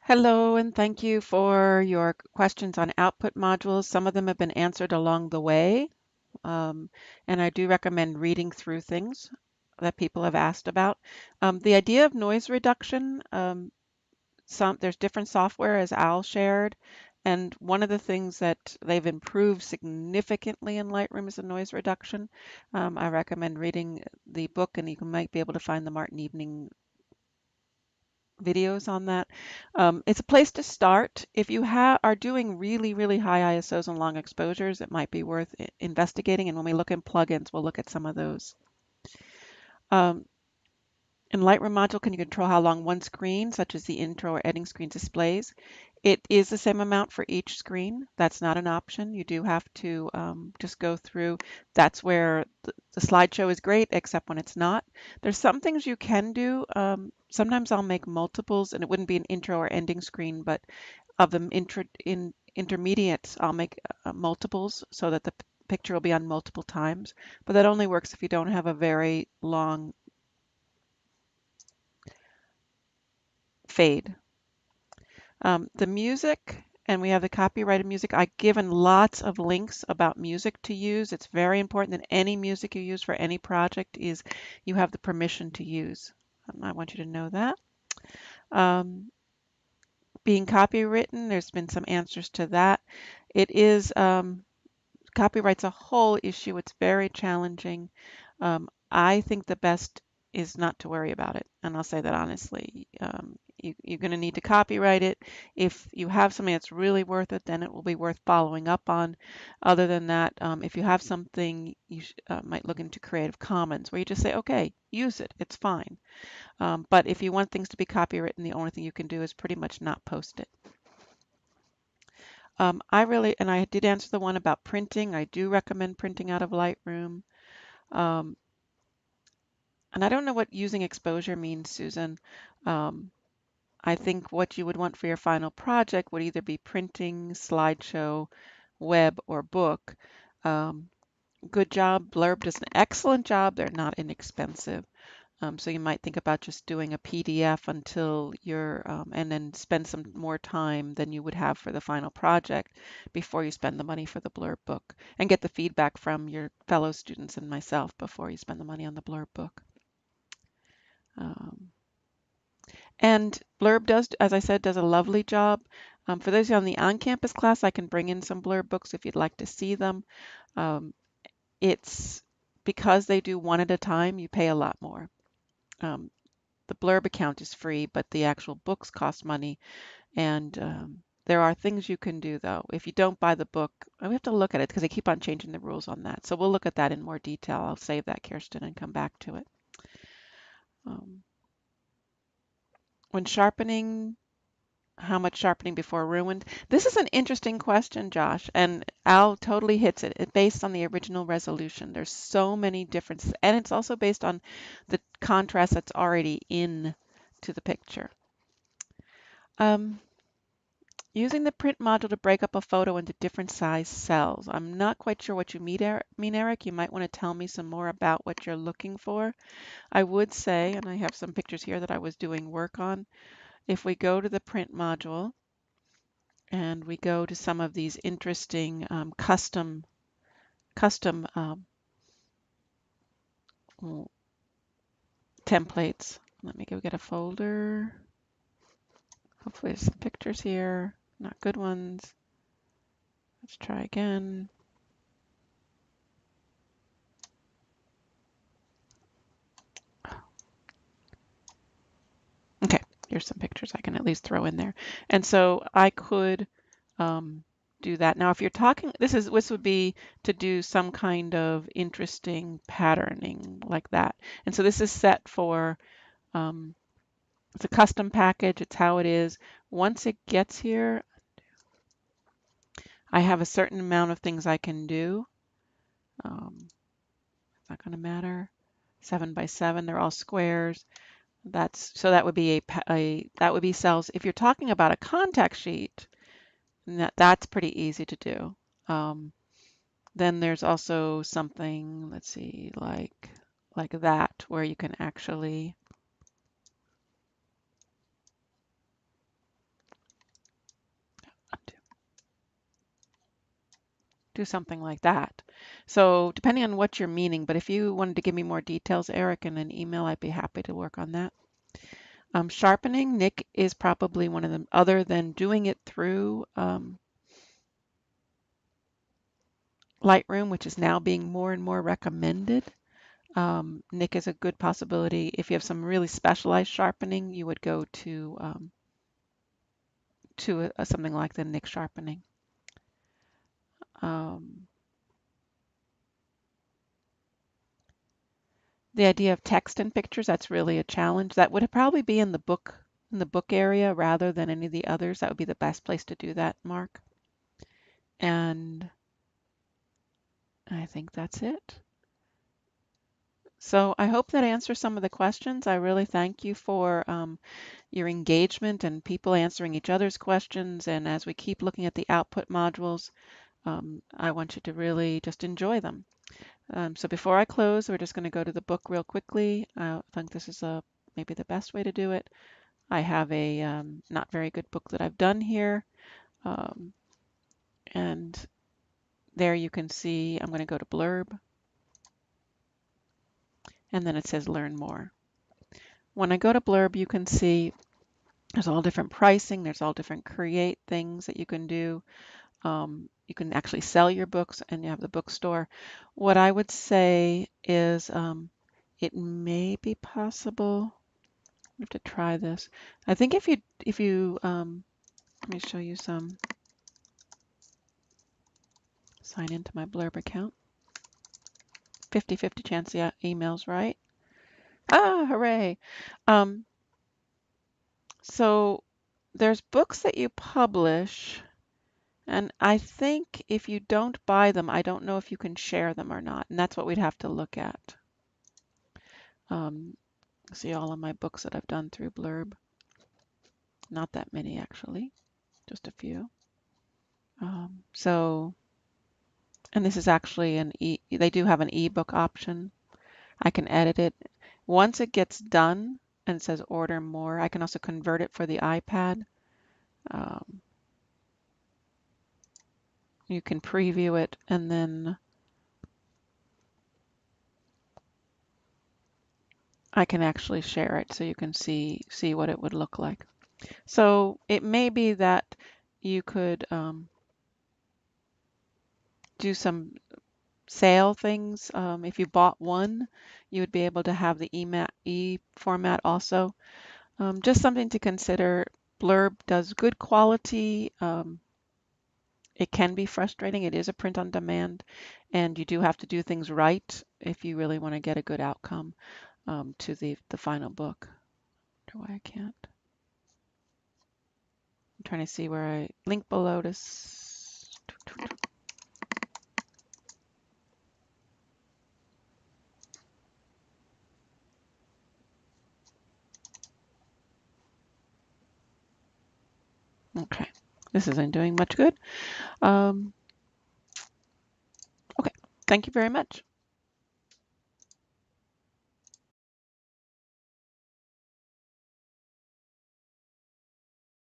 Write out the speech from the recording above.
Hello, and thank you for your questions on output modules. Some of them have been answered along the way, and I do recommend reading through things that people have asked about. The idea of noise reduction, there's different software, as Al shared, and one of the things that they've improved significantly in Lightroom is the noise reduction. I recommend reading the book, and you might be able to find the Martin Evening videos on that. It's a place to start. If you are doing really, really high ISOs and long exposures, it might be worth investigating. And when we look in plugins, we'll look at some of those. Um, in Lightroom module, can you control how long one screen, such as the intro or editing screen, displays? It is the same amount for each screen. That's not an option. You do have to just go through. That's where the slideshow is great, except when it's not. There's some things you can do. Sometimes I'll make multiples, and it wouldn't be an intro or ending screen, but of the intermediates, I'll make multiples so that the picture will be on multiple times. But that only works if you don't have a very long fade. The music, and we have the copyrighted music. I've given lots of links about music to use. It's very important that any music you use for any project is you have the permission to use. I want you to know that. Um, being copywritten, there's been some answers to that. It is copyright's a whole issue. It's very challenging. I think the best is not to worry about it, and I'll say that honestly. You're going to need to copyright it. If you have something that's really worth it, then it will be worth following up on. Other than that, if you have something, you might look into Creative Commons, where you just say, okay, use it, it's fine. But if you want things to be copywritten, the only thing you can do is pretty much not post it. And I did answer the one about printing. I do recommend printing out of Lightroom. Um, and I don't know what using exposure means, Susan. Um, I think what you would want for your final project would either be printing, slideshow, web, or book. Um, good job. Blurb does an excellent job. They're not inexpensive. So you might think about just doing a PDF until and then spend some more time than you would have for the final project before you spend the money for the Blurb book, and get the feedback from your fellow students and myself before you spend the money on the Blurb book. Um, and Blurb does, as I said, does a lovely job. For those on the on-campus class, I can bring in some Blurb books if you'd like to see them. It's because they do one at a time, you pay a lot more. The Blurb account is free, but the actual books cost money. And there are things you can do, though. If you don't buy the book, we have to look at it because they keep on changing the rules on that. So we'll look at that in more detail. I'll save that, Kirsten, and come back to it. When sharpening, how much sharpening before ruined? This is an interesting question, Josh, and Al totally hits it. It's based on the original resolution. There's so many differences, and it's also based on the contrast that's already in to the picture. Using the print module to break up a photo into different size cells. I'm not quite sure what you mean, Eric. You might want to tell me some more about what you're looking for. I would say, and I have some pictures here that I was doing work on, if we go to the print module and we go to some of these interesting custom templates. Let me go get a folder. Hopefully there's some pictures here, not good ones. Let's try again. Okay, here's some pictures I can at least throw in there. And so I could do that. Now, if you're talking, this would be to do some kind of interesting patterning like that. And so this is set for, it's a custom package. It's how it is. Once it gets here, I have a certain amount of things I can do. It's not going to matter. 7 by 7, they're all squares. That would be that would be cells. If you're talking about a contact sheet, that's pretty easy to do. Then there's also something, let's see, like that, where you can actually do something like that. So depending on what you're meaning, but if you wanted to give me more details, Eric, in an email, I'd be happy to work on that. Sharpening, Nick is probably one of them, other than doing it through Lightroom, which is now being more and more recommended. Nick is a good possibility. If you have some really specialized sharpening, you would go to something like the Nick sharpening. The idea of text and pictures, that's really a challenge. That would probably be in the book area rather than any of the others. That would be the best place to do that, Mark. And I think that's it. So I hope that answers some of the questions. I really thank you for your engagement and people answering each other's questions. And as we keep looking at the output modules, I want you to really just enjoy them. So before I close, we're just going to go to the book real quickly. I think this is maybe the best way to do it. I have a not very good book that I've done here. And there you can see, I'm going to go to blurb. And then it says learn more. When I go to blurb, you can see there's all different pricing. There's all different create things that you can do. You can actually sell your books, and you have the bookstore. What I would say is it may be possible. I have to try this. I think if you let me show you some. Sign into my blurb account. 50-50 chance the email's right. Ah, hooray! So there's books that you publish. And I think if you don't buy them, I don't know if you can share them or not. And that's what we'd have to look at. See all of my books that I've done through Blurb. Not that many, actually. Just a few. And this is actually they do have an ebook option. I can edit it. Once it gets done and it says order more, I can also convert it for the iPad. You can preview it and then I can actually share it so you can see what it would look like. So it may be that you could do some sale things. If you bought one, you would be able to have the e-format also. Just something to consider. Blurb does good quality. It can be frustrating. It is a print on demand, and you do have to do things right if you really want to get a good outcome to the final book. I wonder why I can't. I'm trying to see where I link below to. Okay, this isn't doing much good. Okay, thank you very much.